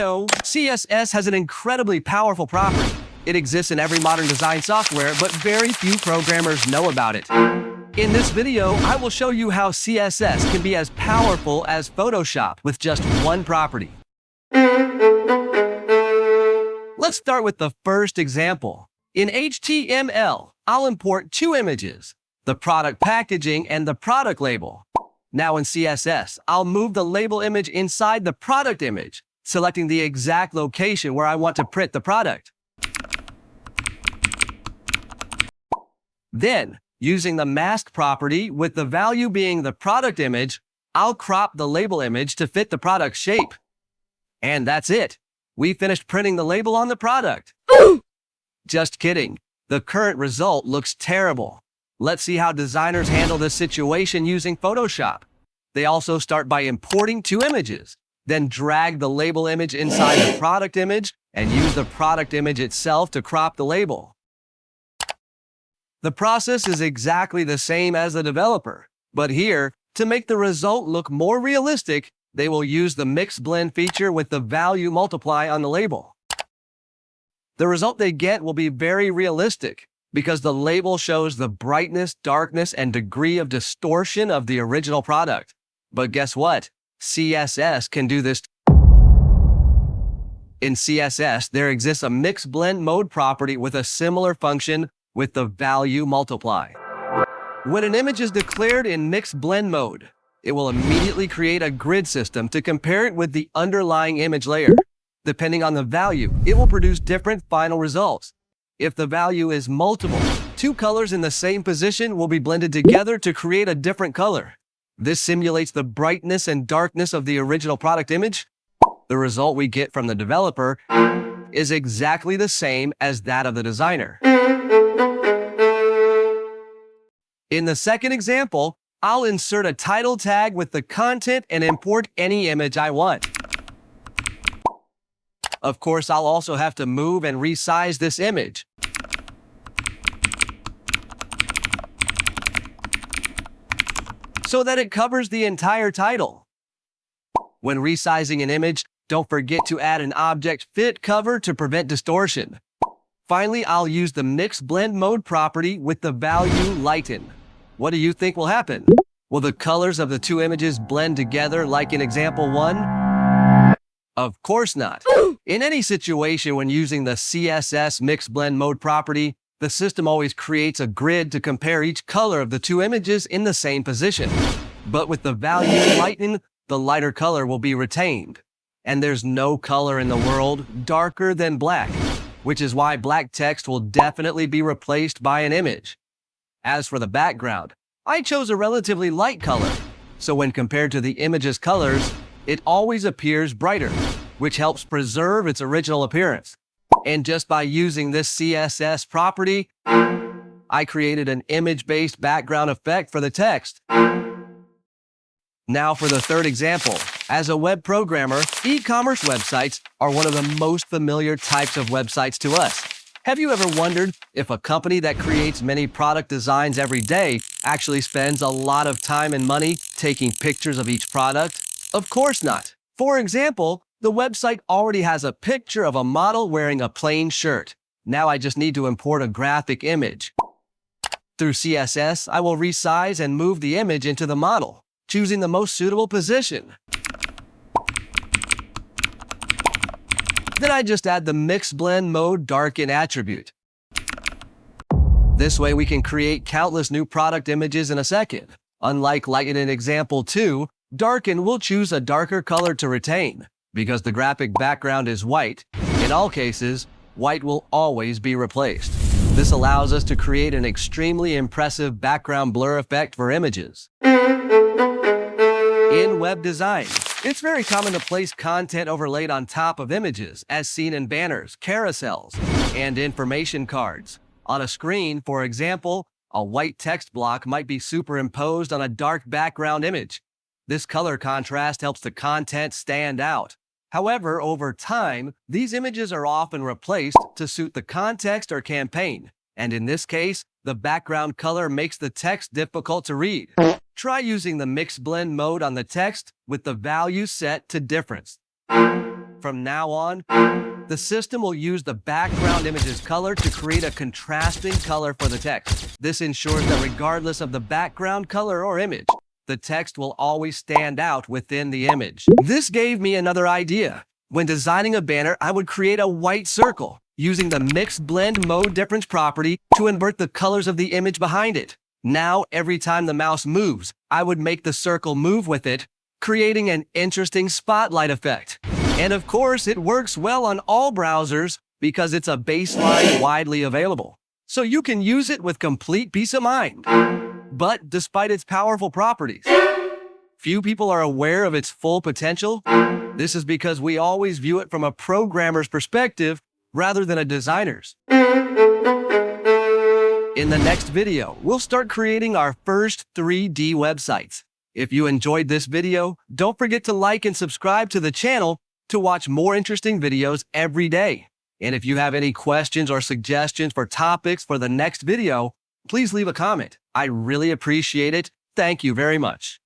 know, CSS has an incredibly powerful property. It exists in every modern design software, but very few programmers know about it. In this video, I will show you how CSS can be as powerful as Photoshop with just one property. Let's start with the first example. In HTML, I'll import two images, the product packaging and the product label. Now in CSS, I'll move the label image inside the product image, selecting the exact location where I want to print the product. Then, using the mask property with the value being the product image, I'll crop the label image to fit the product shape. And that's it. We finished printing the label on the product. Just kidding. The current result looks terrible. Let's see how designers handle this situation using Photoshop. They also start by importing two images, then drag the label image inside the product image and use the product image itself to crop the label. The process is exactly the same as the developer, but here, to make the result look more realistic, they will use the mix blend feature with the value multiply on the label. The result they get will be very realistic because the label shows the brightness, darkness, and degree of distortion of the original product. But guess what? CSS can do this. In CSS, there exists a mix blend mode property with a similar function with the value multiply. When an image is declared in mix blend mode, it will immediately create a grid system to compare it with the underlying image layer. Depending on the value, it will produce different final results. If the value is multiple, two colors in the same position will be blended together to create a different color. This simulates the brightness and darkness of the original product image. The result we get from the developer is exactly the same as that of the designer. In the second example, I'll insert a title tag with the content and import any image I want. Of course, I'll also have to move and resize this image. So that it covers the entire title. When resizing an image, don't forget to add an object fit cover to prevent distortion. Finally, I'll use the mix blend mode property with the value lighten. What do you think will happen? Will the colors of the two images blend together like in example 1? Of course not. In any situation when using the CSS mix blend mode property, the system always creates a grid to compare each color of the two images in the same position. But with the value lighten, the lighter color will be retained. And there's no color in the world darker than black, which is why black text will definitely be replaced by an image. As for the background, I chose a relatively light color, so when compared to the image's colors, it always appears brighter, which helps preserve its original appearance. And just by using this CSS property, I created an image-based background effect for the text. Now for the third example. As a web programmer, e-commerce websites are one of the most familiar types of websites to us. Have you ever wondered if a company that creates many product designs every day actually spends a lot of time and money taking pictures of each product? Of course not. For example, the website already has a picture of a model wearing a plain shirt. Now I just need to import a graphic image. Through CSS, I will resize and move the image into the model, choosing the most suitable position. Then I just add the mix blend mode darken attribute. This way we can create countless new product images in a second. Unlike in example 2, darken will choose a darker color to retain. Because the graphic background is white, in all cases, white will always be replaced. This allows us to create an extremely impressive background blur effect for images. In web design, it's very common to place content overlaid on top of images, as seen in banners, carousels, and information cards. On a screen, for example, a white text block might be superimposed on a dark background image. This color contrast helps the content stand out. However, over time, these images are often replaced to suit the context or campaign, and in this case, the background color makes the text difficult to read. Try using the mix blend mode on the text with the value set to difference. From now on, the system will use the background image's color to create a contrasting color for the text. This ensures that regardless of the background color or image, the text will always stand out within the image. This gave me another idea. When designing a banner, I would create a white circle, using the Mixed Blend Mode Difference property to invert the colors of the image behind it. Now, every time the mouse moves, I would make the circle move with it, creating an interesting spotlight effect. And of course, it works well on all browsers because it's a baseline widely available. So you can use it with complete peace of mind. But despite its powerful properties, few people are aware of its full potential. This is because we always view it from a programmer's perspective rather than a designer's. In the next video, we'll start creating our first 3D websites. If you enjoyed this video, don't forget to like and subscribe to the channel to watch more interesting videos every day. And if you have any questions or suggestions for topics for the next video, please leave a comment. I really appreciate it. Thank you very much.